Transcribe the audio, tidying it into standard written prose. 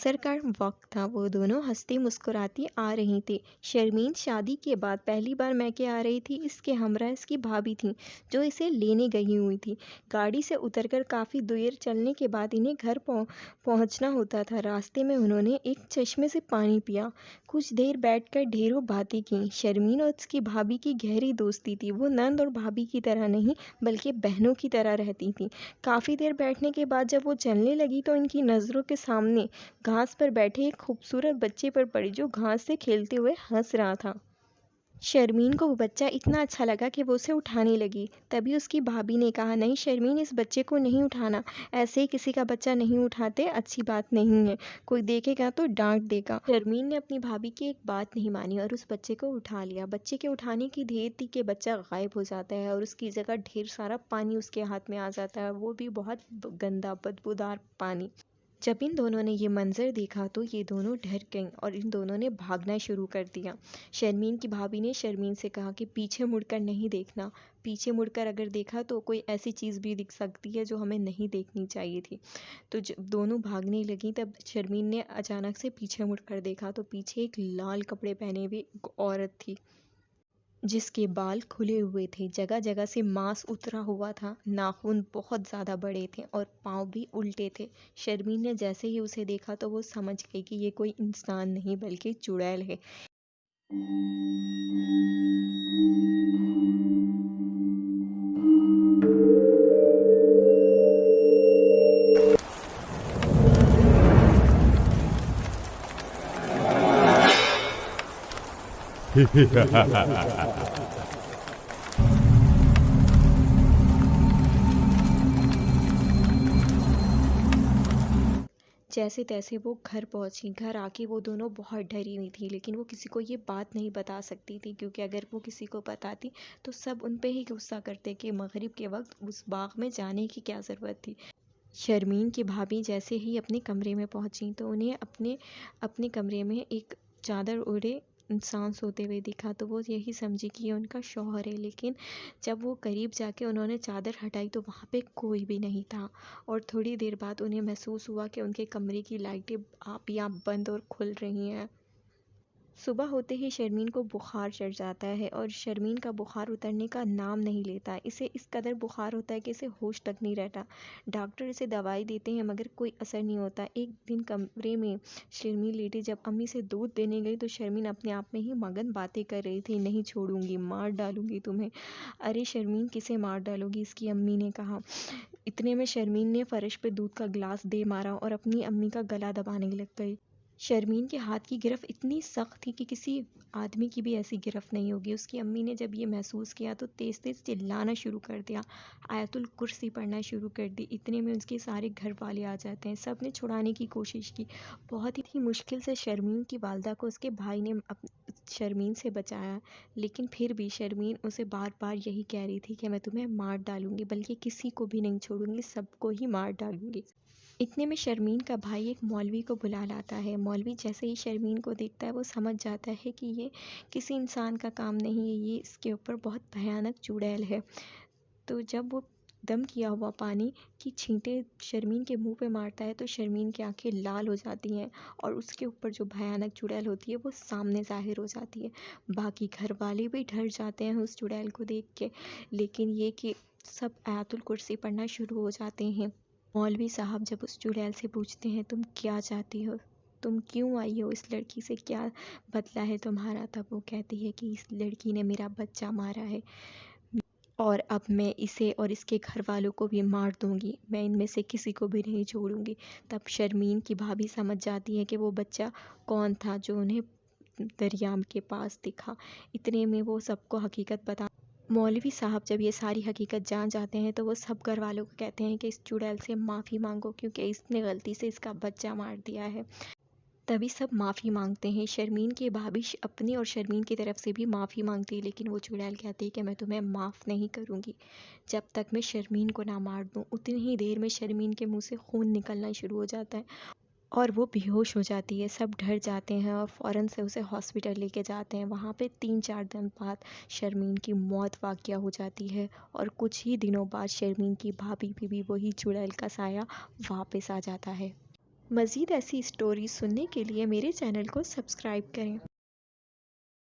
असर का वक्त था। वो दोनों हंसती मुस्कुराती आ रही थी। शर्मीन शादी के बाद पहली बार मैके आ रही थी। इसके हमरा इसकी भाभी थी जो इसे लेने गई हुई थी। गाड़ी से उतरकर काफ़ी देर चलने के बाद इन्हें घर पहुंचना होता था। रास्ते में उन्होंने एक चश्मे से पानी पिया। कुछ देर बैठकर ढेरों बातें की। शर्मीन और उसकी भाभी की गहरी दोस्ती थी। वो नंद और भाभी की तरह नहीं बल्कि बहनों की तरह रहती थी। काफ़ी देर बैठने के बाद जब वो चलने लगी तो इनकी नज़रों के सामने घास पर बैठे एक खूबसूरत बच्चे पर पड़ी जो घास से खेलते हुए हंस रहा था। शर्मीन को वो बच्चा इतना अच्छा लगा कि वो उसे उठाने लगी। तभी उसकी भाभी ने कहा, नहीं शर्मीन, इस बच्चे को नहीं उठाना। ऐसे ही किसी का बच्चा नहीं उठाते, अच्छी बात नहीं है। कोई देखेगा तो डांट देगा। शर्मीन ने अपनी भाभी की एक बात नहीं मानी और उस बच्चे को उठा लिया। बच्चे के उठाने की देर थी कि बच्चा गायब हो जाता है और उसकी जगह ढेर सारा पानी उसके हाथ में आ जाता है, वो भी बहुत गंदा बदबूदार पानी। जब इन दोनों ने ये मंजर देखा तो ये दोनों डर गईं और इन दोनों ने भागना शुरू कर दिया। शर्मीन की भाभी ने शर्मीन से कहा कि पीछे मुड़कर नहीं देखना। पीछे मुड़कर अगर देखा तो कोई ऐसी चीज़ भी दिख सकती है जो हमें नहीं देखनी चाहिए थी। तो जब दोनों भागने लगीं तब शर्मीन ने अचानक से पीछे मुड़कर देखा तो पीछे एक लाल कपड़े पहने हुए एक औरत थी जिसके बाल खुले हुए थे। जगह जगह से मांस उतरा हुआ था। नाखून बहुत ज़्यादा बड़े थे और पाँव भी उल्टे थे। शर्मीन ने जैसे ही उसे देखा तो वो समझ गई कि ये कोई इंसान नहीं बल्कि चुड़ैल है। जैसे तैसे वो घर पहुंची। घर आके वो दोनों बहुत डरी हुई थी, लेकिन वो किसी को ये बात नहीं बता सकती थी क्योंकि अगर वो किसी को बताती तो सब उन पे ही गुस्सा करते कि मगरिब के वक्त उस बाग में जाने की क्या ज़रूरत थी। शर्मीन की भाभी जैसे ही अपने कमरे में पहुंची तो उन्हें अपने अपने कमरे में एक चादर ओढ़े इंसान सोते हुए दिखा। तो वो यही समझी कि ये उनका शौहर है, लेकिन जब वो करीब जाके उन्होंने चादर हटाई तो वहाँ पे कोई भी नहीं था। और थोड़ी देर बाद उन्हें महसूस हुआ कि उनके कमरे की लाइटें आप ही आप बंद और खुल रही हैं। सुबह होते ही शर्मीन को बुखार चढ़ जाता है और शर्मीन का बुखार उतरने का नाम नहीं लेता। इसे इस कदर बुखार होता है कि इसे होश तक नहीं रहता। डॉक्टर इसे दवाई देते हैं मगर कोई असर नहीं होता। एक दिन कमरे में शर्मीन लेटी जब अम्मी से दूध देने गई तो शर्मीन अपने आप में ही मगन बातें कर रही थी, नहीं छोड़ूंगी, मार डालूंगी तुम्हें। अरे शर्मीन, किसे मार डालोगी, इसकी अम्मी ने कहा। इतने में शर्मीन ने फर्श पे दूध का गिलास दे मारा और अपनी अम्मी का गला दबाने लग गई। शर्मीन के हाथ की गिरफ्त इतनी सख्त थी कि किसी आदमी की भी ऐसी गिरफ्त नहीं होगी। उसकी अम्मी ने जब ये महसूस किया तो तेज तेज चिल्लाना शुरू कर दिया, आयतुल कुर्सी पढ़ना शुरू कर दी। इतने में उसके सारे घर वाले आ जाते हैं। सब ने छुड़ाने की कोशिश की। बहुत ही मुश्किल से शर्मीन की वालदा को उसके भाई ने शर्मीन से बचाया, लेकिन फिर भी शर्मीन उसे बार बार यही कह रही थी कि मैं तुम्हें मार डालूंगी, बल्कि किसी को भी नहीं छोड़ूंगी, सबको ही मार डालूंगी। इतने में शर्मीन का भाई एक मौलवी को बुला लाता है। मौलवी जैसे ही शर्मीन को देखता है वो समझ जाता है कि ये किसी इंसान का काम नहीं है, ये इसके ऊपर बहुत भयानक चुड़ैल है। तो जब वो दम किया हुआ पानी की छींटे शर्मीन के मुंह पे मारता है तो शर्मीन की आंखें लाल हो जाती हैं और उसके ऊपर जो भयानक चुड़ैल होती है वो सामने ज़ाहिर हो जाती है। बाकी घर वाले भी डर जाते हैं उस चुड़ैल को देख के, लेकिन ये कि सब आयतुल कुर्सी पढ़ना शुरू हो जाते हैं। मौलवी साहब जब उस चुड़ैल से पूछते हैं, तुम क्या चाहती हो, तुम क्यों आई हो, इस लड़की से क्या बदला है तुम्हारा, तब वो कहती है कि इस लड़की ने मेरा बच्चा मारा है और अब मैं इसे और इसके घर वालों को भी मार दूंगी, मैं इनमें से किसी को भी नहीं छोड़ूंगी। तब शर्मीन की भाभी समझ जाती है कि वो बच्चा कौन था जो उन्हें दरिया के पास दिखा। इतने में वो सबको हकीकत बता। मौलवी साहब जब ये सारी हकीकत जान जाते हैं तो वो सब घर वालों को कहते हैं कि इस चुड़ैल से माफ़ी मांगो क्योंकि इसने गलती से इसका बच्चा मार दिया है। तभी सब माफ़ी मांगते हैं। शर्मीन की भाभी अपनी और शर्मीन की तरफ से भी माफ़ी मांगती है, लेकिन वो चुड़ैल कहती है कि मैं तुम्हें माफ़ नहीं करूँगी जब तक मैं शर्मीन को ना मार दूँ। उतनी ही देर में शर्मीन के मुंह से खून निकलना शुरू हो जाता है और वो बेहोश हो जाती है। सब डर जाते हैं और फ़ौरन से उसे हॉस्पिटल लेके जाते हैं। वहाँ पे 3-4 दिन बाद शर्मीन की मौत वाक़या हो जाती है और कुछ ही दिनों बाद शर्मीन की भाभी पे भी वही चुड़ैल का साया वापस आ जाता है। मज़ीद ऐसी स्टोरी सुनने के लिए मेरे चैनल को सब्सक्राइब करें।